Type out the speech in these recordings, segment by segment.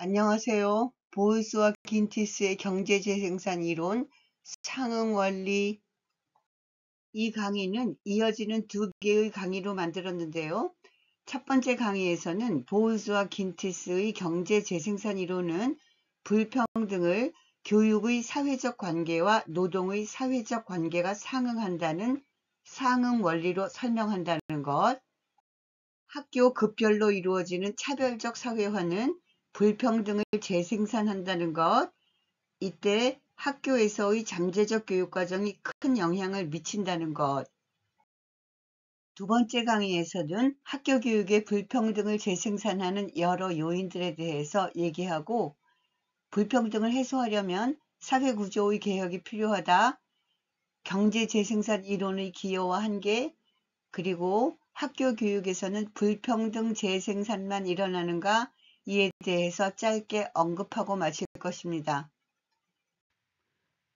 안녕하세요. 보이스와 긴티스의 경제재생산 이론, 상응원리. 이 강의는 이어지는 두 개의 강의로 만들었는데요. 첫 번째 강의에서는 보이스와 긴티스의 경제재생산 이론은 불평등을 교육의 사회적 관계와 노동의 사회적 관계가 상응한다는 상응원리로 설명한다는 것, 학교 급별로 이루어지는 차별적 사회화는 불평등을 재생산한다는 것, 이때 학교에서의 잠재적 교육과정이 큰 영향을 미친다는 것. 두 번째 강의에서는 학교 교육의 불평등을 재생산하는 여러 요인들에 대해서 얘기하고, 불평등을 해소하려면 사회구조의 개혁이 필요하다, 경제재생산 이론의 기여와 한계, 그리고 학교 교육에서는 불평등 재생산만 일어나는가, 이에 대해서 짧게 언급하고 마칠 것입니다.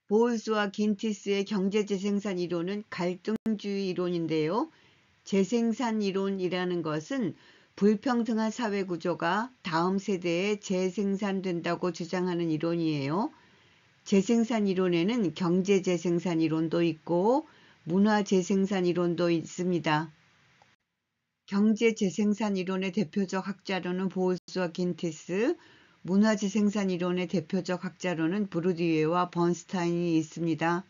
보울스와 긴티스의 경제재생산 이론은 갈등주의 이론인데요. 재생산 이론이라는 것은 불평등한 사회구조가 다음 세대에 재생산된다고 주장하는 이론이에요. 재생산 이론에는 경제재생산 이론도 있고 문화재생산 이론도 있습니다. 경제재생산 이론의 대표적 학자로는 보울스와 긴티스, 문화재생산 이론의 대표적 학자로는 브루디에와 번스타인이 있습니다.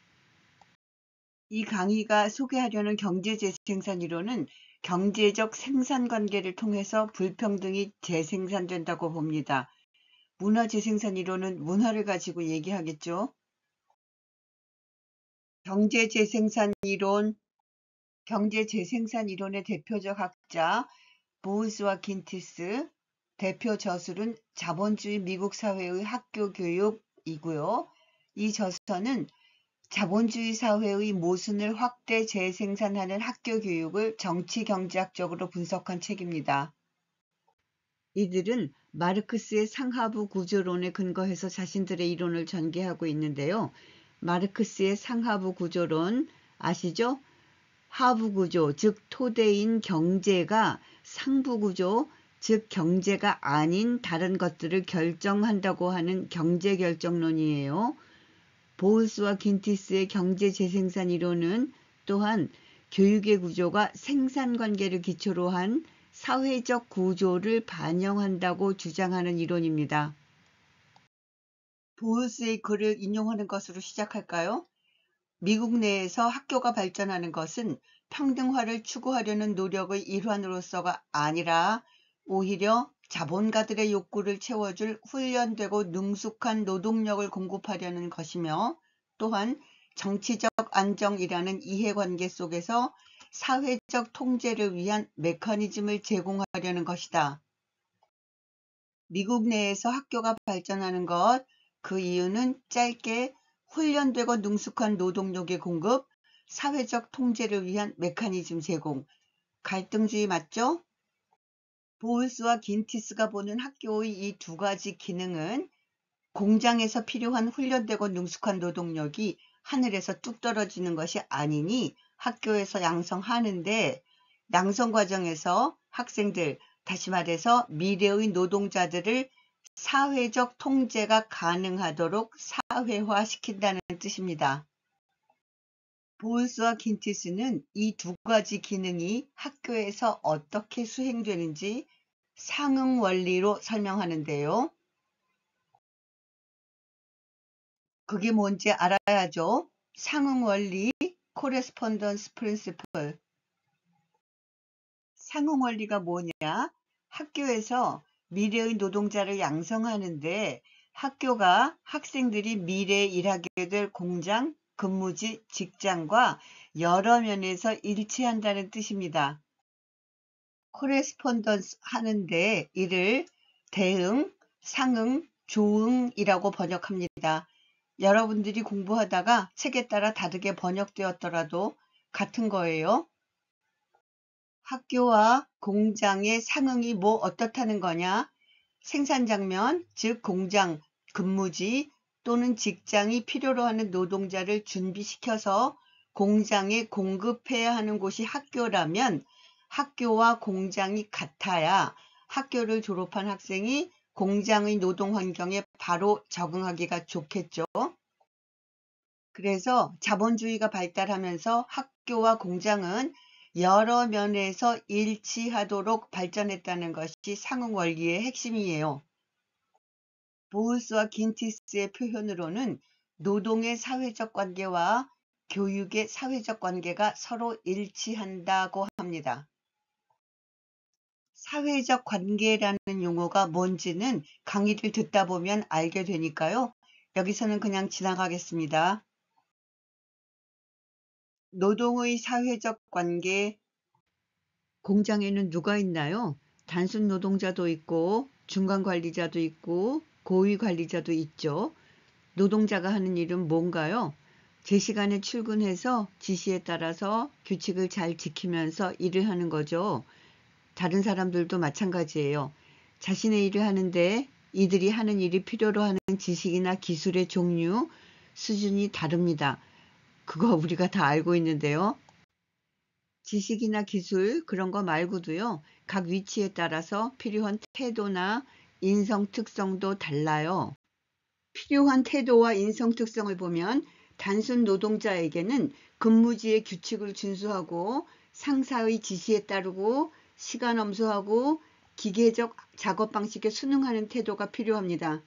이 강의가 소개하려는 경제재생산 이론은 경제적 생산관계를 통해서 불평등이 재생산된다고 봅니다. 문화재생산 이론은 문화를 가지고 얘기하겠죠. 경제재생산 이론의 대표적 학자 보울스와 긴티스, 대표 저술은 자본주의 미국 사회의 학교 교육이고요. 이 저서는 자본주의 사회의 모순을 확대 재생산하는 학교 교육을 정치 경제학적으로 분석한 책입니다. 이들은 마르크스의 상하부 구조론에 근거해서 자신들의 이론을 전개하고 있는데요. 마르크스의 상하부 구조론 아시죠? 하부 구조, 즉 토대인 경제가 상부 구조, 즉 경제가 아닌 다른 것들을 결정한다고 하는 경제결정론이에요. 보울스와 긴티스의 경제재생산 이론은 또한 교육의 구조가 생산관계를 기초로 한 사회적 구조를 반영한다고 주장하는 이론입니다. 보울스의 글을 인용하는 것으로 시작할까요? 미국 내에서 학교가 발전하는 것은 평등화를 추구하려는 노력의 일환으로서가 아니라 오히려 자본가들의 욕구를 채워줄 훈련되고 능숙한 노동력을 공급하려는 것이며, 또한 정치적 안정이라는 이해관계 속에서 사회적 통제를 위한 메커니즘을 제공하려는 것이다. 미국 내에서 학교가 발전하는 것, 그 이유는 짧게 훈련되고 능숙한 노동력의 공급, 사회적 통제를 위한 메커니즘 제공. 갈등주의 맞죠? 보울스와 긴티스가 보는 학교의 이 두 가지 기능은 공장에서 필요한 훈련되고 능숙한 노동력이 하늘에서 뚝 떨어지는 것이 아니니 학교에서 양성하는데, 양성 과정에서 학생들, 다시 말해서 미래의 노동자들을 사회적 통제가 가능하도록 사회화시킨다는 뜻입니다. 보울스와 긴티스는 이 두 가지 기능이 학교에서 어떻게 수행되는지 상응 원리로 설명하는데요. 그게 뭔지 알아야죠. 상응 원리, 코레스폰던스 프린시플. 상응 원리가 뭐냐? 학교에서 미래의 노동자를 양성하는데 학교가 학생들이 미래에 일하게 될 공장, 근무지, 직장과 여러 면에서 일치한다는 뜻입니다. 코레스폰던스 하는데 이를 대응, 상응, 조응이라고 번역합니다. 여러분들이 공부하다가 책에 따라 다르게 번역되었더라도 같은 거예요. 학교와 공장의 상응이 뭐 어떻다는 거냐? 생산 장면, 즉 공장, 근무지 또는 직장이 필요로 하는 노동자를 준비시켜서 공장에 공급해야 하는 곳이 학교라면 학교와 공장이 같아야 학교를 졸업한 학생이 공장의 노동 환경에 바로 적응하기가 좋겠죠. 그래서 자본주의가 발달하면서 학교와 공장은 여러 면에서 일치하도록 발전했다는 것이 상응 원리의 핵심이에요. 보울스와 긴티스의 표현으로는 노동의 사회적 관계와 교육의 사회적 관계가 서로 일치한다고 합니다. 사회적 관계라는 용어가 뭔지는 강의를 듣다 보면 알게 되니까요. 여기서는 그냥 지나가겠습니다. 노동의 사회적 관계, 공장에는 누가 있나요? 단순 노동자도 있고 중간 관리자도 있고 고위 관리자도 있죠. 노동자가 하는 일은 뭔가요? 제 시간에 출근해서 지시에 따라서 규칙을 잘 지키면서 일을 하는 거죠. 다른 사람들도 마찬가지예요. 자신의 일을 하는데 이들이 하는 일이 필요로 하는 지식이나 기술의 종류, 수준이 다릅니다. 그거 우리가 다 알고 있는데요. 지식이나 기술 그런 거 말고도요. 각 위치에 따라서 필요한 태도나 인성 특성도 달라요. 필요한 태도와 인성 특성을 보면 단순 노동자에게는 근무지의 규칙을 준수하고 상사의 지시에 따르고 시간 엄수하고 기계적 작업 방식에 순응하는 태도가 필요합니다.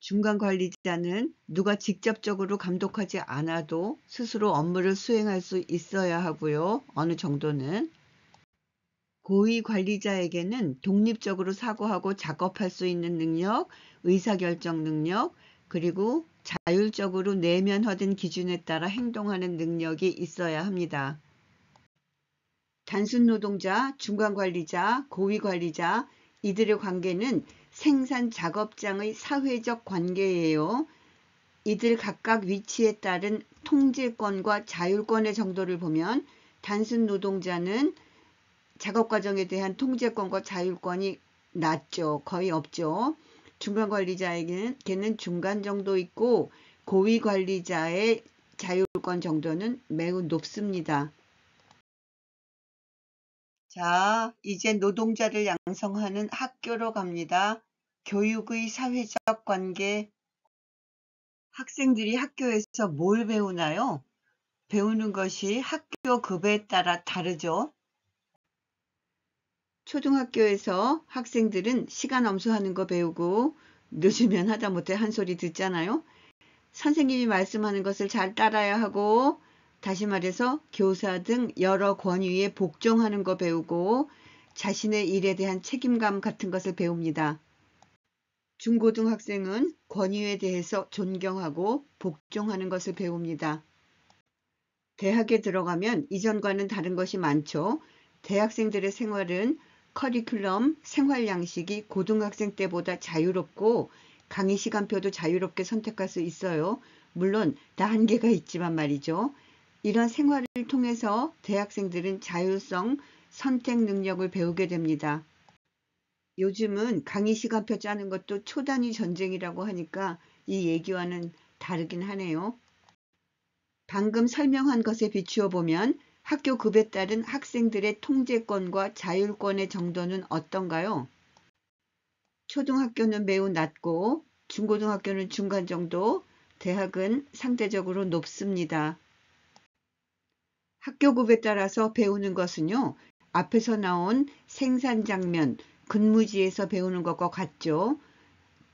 중간 관리자는 누가 직접적으로 감독하지 않아도 스스로 업무를 수행할 수 있어야 하고요. 어느 정도는. 고위 관리자에게는 독립적으로 사고하고 작업할 수 있는 능력, 의사결정 능력, 그리고 자율적으로 내면화된 기준에 따라 행동하는 능력이 있어야 합니다. 단순 노동자, 중간 관리자, 고위 관리자, 이들의 관계는 생산 작업장의 사회적 관계예요. 이들 각각 위치에 따른 통제권과 자율권의 정도를 보면 단순 노동자는 작업 과정에 대한 통제권과 자율권이 낮죠. 거의 없죠. 중간 관리자에게는 중간 정도 있고 고위 관리자의 자율권 정도는 매우 높습니다. 자, 이제 노동자를 양성하는 학교로 갑니다. 교육의 사회적 관계. 학생들이 학교에서 뭘 배우나요? 배우는 것이 학교 급에 따라 다르죠. 초등학교에서 학생들은 시간 엄수하는 거 배우고 늦으면 하다못해 한 소리 듣잖아요. 선생님이 말씀하는 것을 잘 따라야 하고 다시 말해서 교사 등 여러 권위에 복종하는 거 배우고 자신의 일에 대한 책임감 같은 것을 배웁니다. 중고등학생은 권위에 대해서 존경하고 복종하는 것을 배웁니다. 대학에 들어가면 이전과는 다른 것이 많죠. 대학생들의 생활은 커리큘럼, 생활 양식이 고등학생 때보다 자유롭고 강의 시간표도 자유롭게 선택할 수 있어요. 물론 다 한계가 있지만 말이죠. 이런 생활을 통해서 대학생들은 자율성, 선택 능력을 배우게 됩니다. 요즘은 강의 시간표 짜는 것도 초단위 전쟁이라고 하니까 이 얘기와는 다르긴 하네요. 방금 설명한 것에 비추어 보면 학교 급에 따른 학생들의 통제권과 자율권의 정도는 어떤가요? 초등학교는 매우 낮고 중고등학교는 중간 정도, 대학은 상대적으로 높습니다. 학교급에 따라서 배우는 것은요. 앞에서 나온 생산 장면, 근무지에서 배우는 것과 같죠.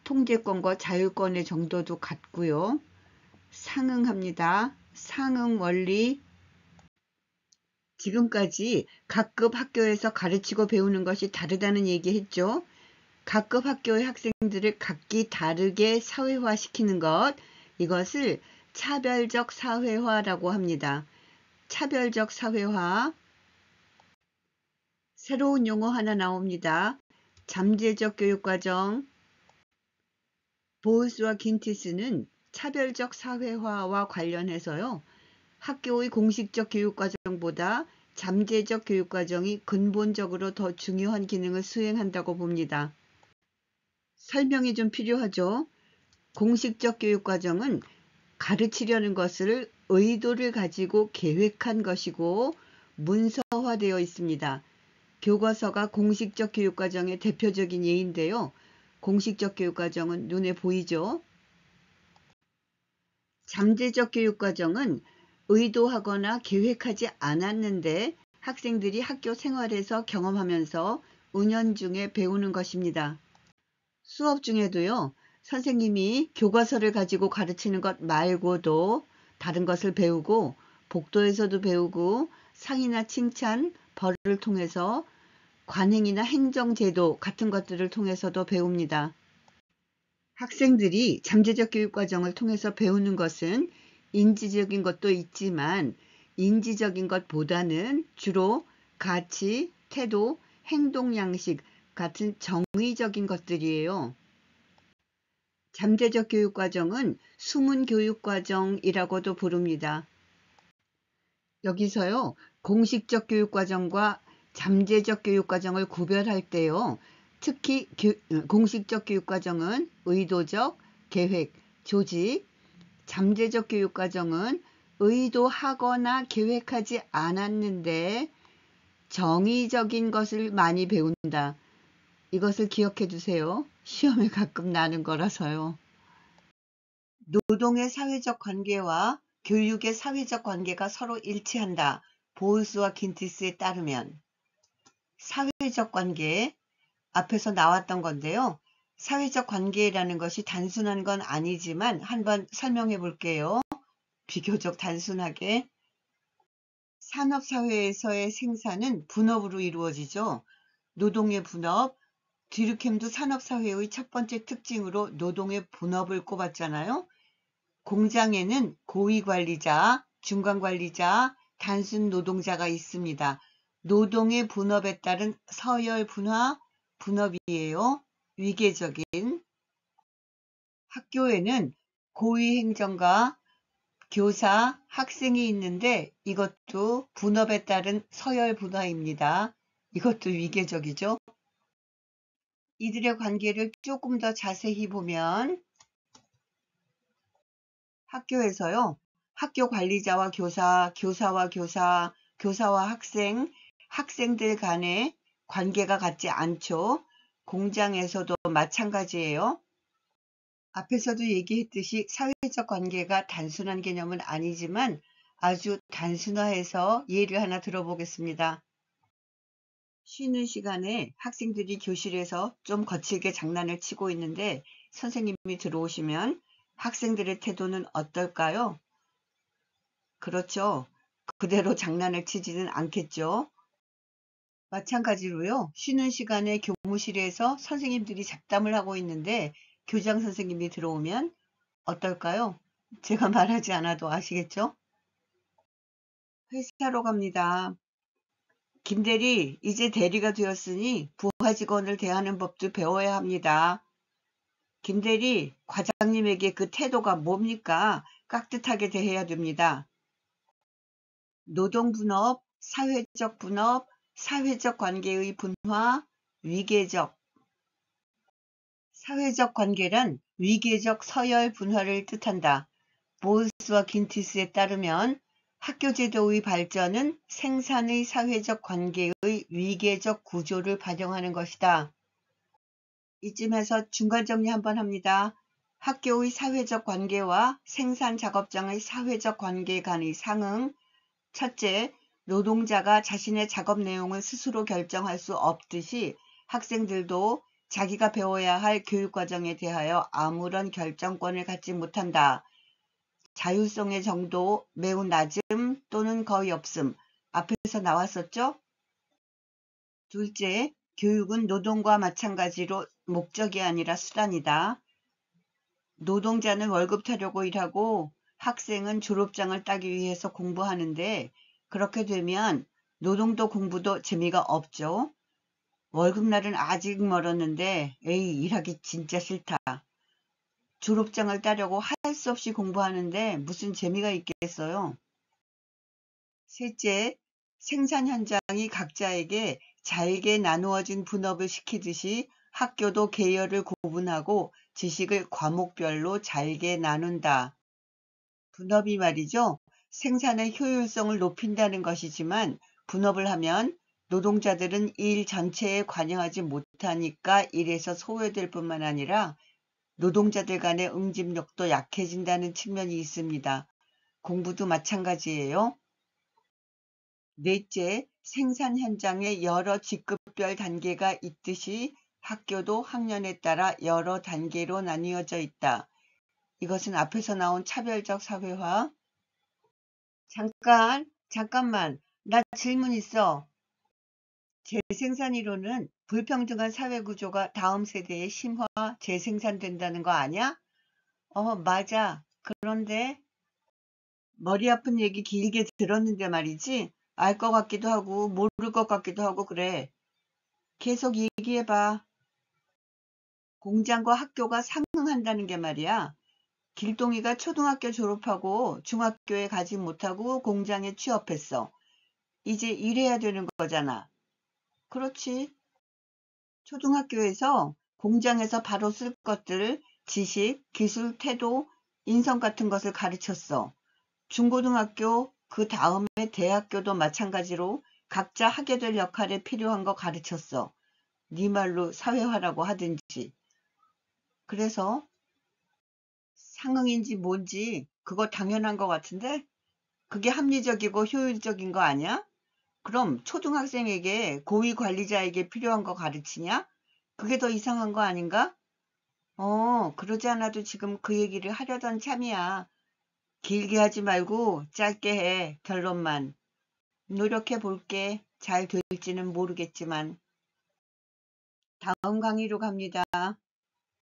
통제권과 자율권의 정도도 같고요. 상응합니다. 상응 원리. 지금까지 각급 학교에서 가르치고 배우는 것이 다르다는 얘기했죠. 각급 학교의 학생들을 각기 다르게 사회화시키는 것, 이것을 차별적 사회화라고 합니다. 차별적 사회화. 새로운 용어 하나 나옵니다. 잠재적 교육과정. 보울스와 긴티스는 차별적 사회화와 관련해서요. 학교의 공식적 교육과정보다 잠재적 교육과정이 근본적으로 더 중요한 기능을 수행한다고 봅니다. 설명이 좀 필요하죠. 공식적 교육과정은 가르치려는 것을 의도를 가지고 계획한 것이고 문서화되어 있습니다. 교과서가 공식적 교육과정의 대표적인 예인데요. 공식적 교육과정은 눈에 보이죠. 잠재적 교육과정은 의도하거나 계획하지 않았는데 학생들이 학교 생활에서 경험하면서 은연중에 배우는 것입니다. 수업 중에도요, 선생님이 교과서를 가지고 가르치는 것 말고도 다른 것을 배우고 복도에서도 배우고 상이나 칭찬, 벌을 통해서 관행이나 행정제도 같은 것들을 통해서도 배웁니다. 학생들이 잠재적 교육과정을 통해서 배우는 것은 인지적인 것도 있지만 인지적인 것보다는 주로 가치, 태도, 행동 양식 같은 정의적인 것들이에요. 잠재적 교육과정은 숨은 교육과정이라고도 부릅니다. 여기서요, 공식적 교육과정과 잠재적 교육과정을 구별할 때요, 특히 공식적 교육과정은 의도적, 계획, 조직, 잠재적 교육과정은 의도하거나 계획하지 않았는데 정의적인 것을 많이 배운다. 이것을 기억해 두세요. 시험에 가끔 나는 거라서요. 노동의 사회적 관계와 교육의 사회적 관계가 서로 일치한다. 보울스와 긴티스에 따르면 사회적 관계, 앞에서 나왔던 건데요. 사회적 관계라는 것이 단순한 건 아니지만 한번 설명해 볼게요. 비교적 단순하게. 산업사회에서의 생산은 분업으로 이루어지죠. 노동의 분업, 뒤르켐도 산업사회의 첫 번째 특징으로 노동의 분업을 꼽았잖아요. 공장에는 고위관리자, 중간관리자, 단순 노동자가 있습니다. 노동의 분업에 따른 서열 분화, 분업이에요. 위계적인. 학교에는 고위행정가, 교사, 학생이 있는데 이것도 분업에 따른 서열 분화입니다. 이것도 위계적이죠. 이들의 관계를 조금 더 자세히 보면 학교에서요. 학교 관리자와 교사, 교사와 교사, 교사와 학생, 학생들 간의 관계가 같지 않죠. 공장에서도 마찬가지예요. 앞에서도 얘기했듯이 사회적 관계가 단순한 개념은 아니지만 아주 단순화해서 예를 하나 들어보겠습니다. 쉬는 시간에 학생들이 교실에서 좀 거칠게 장난을 치고 있는데 선생님이 들어오시면 학생들의 태도는 어떨까요? 그렇죠. 그대로 장난을 치지는 않겠죠. 마찬가지로요. 쉬는 시간에 교무실에서 선생님들이 잡담을 하고 있는데 교장 선생님이 들어오면 어떨까요? 제가 말하지 않아도 아시겠죠? 회사로 갑니다. 김대리, 이제 대리가 되었으니 부하 직원을 대하는 법도 배워야 합니다. 김대리, 과장님에게 그 태도가 뭡니까? 깍듯하게 대해야 됩니다. 노동분업, 사회적 분업, 사회적 관계의 분화, 위계적. 사회적 관계란 위계적 서열 분화를 뜻한다. 보울스와 긴티스에 따르면 학교 제도의 발전은 생산의 사회적 관계의 위계적 구조를 반영하는 것이다. 이쯤에서 중간 정리 한번 합니다. 학교의 사회적 관계와 생산 작업장의 사회적 관계 간의 상응. 첫째, 노동자가 자신의 작업 내용을 스스로 결정할 수 없듯이 학생들도 자기가 배워야 할 교육과정에 대하여 아무런 결정권을 갖지 못한다. 자율성의 정도 매우 낮음 또는 거의 없음. 앞에서 나왔었죠? 둘째, 교육은 노동과 마찬가지로 목적이 아니라 수단이다. 노동자는 월급 타려고 일하고 학생은 졸업장을 따기 위해서 공부하는데 그렇게 되면 노동도 공부도 재미가 없죠. 월급날은 아직 멀었는데 에이 일하기 진짜 싫다. 졸업장을 따려고 할 수 없이 공부하는데 무슨 재미가 있겠어요. 셋째, 생산 현장이 각자에게 잘게 나누어진 분업을 시키듯이 학교도 계열을 구분하고 지식을 과목별로 잘게 나눈다. 분업이 말이죠. 생산의 효율성을 높인다는 것이지만 분업을 하면 노동자들은 일 전체에 관여하지 못하니까 일에서 소외될 뿐만 아니라 노동자들 간의 응집력도 약해진다는 측면이 있습니다. 공부도 마찬가지예요. 넷째, 생산 현장에 여러 직급별 단계가 있듯이 학교도 학년에 따라 여러 단계로 나뉘어져 있다. 이것은 앞에서 나온 차별적 사회화. 잠깐만. 나 질문 있어. 재생산이론은 불평등한 사회구조가 다음 세대에 심화, 재생산된다는 거 아니야? 맞아. 그런데 머리 아픈 얘기 길게 들었는데 말이지. 알 것 같기도 하고 모를 것 같기도 하고 그래. 계속 얘기해봐. 공장과 학교가 상응한다는 게 말이야. 길동이가 초등학교 졸업하고 중학교에 가지 못하고 공장에 취업했어. 이제 일해야 되는 거잖아. 그렇지. 초등학교에서 공장에서 바로 쓸 것들, 지식, 기술, 태도, 인성 같은 것을 가르쳤어. 중고등학교, 그 다음에 대학교도 마찬가지로 각자 하게 될 역할에 필요한 거 가르쳤어. 네 말로 사회화라고 하든지. 그래서 상응인지 뭔지 그거 당연한 거 같은데? 그게 합리적이고 효율적인 거 아니야? 그럼 초등학생에게 고위 관리자에게 필요한 거 가르치냐? 그게 더 이상한 거 아닌가? 그러지 않아도 지금 그 얘기를 하려던 참이야. 길게 하지 말고 짧게 해, 결론만. 노력해 볼게. 잘 될지는 모르겠지만. 다음 강의로 갑니다.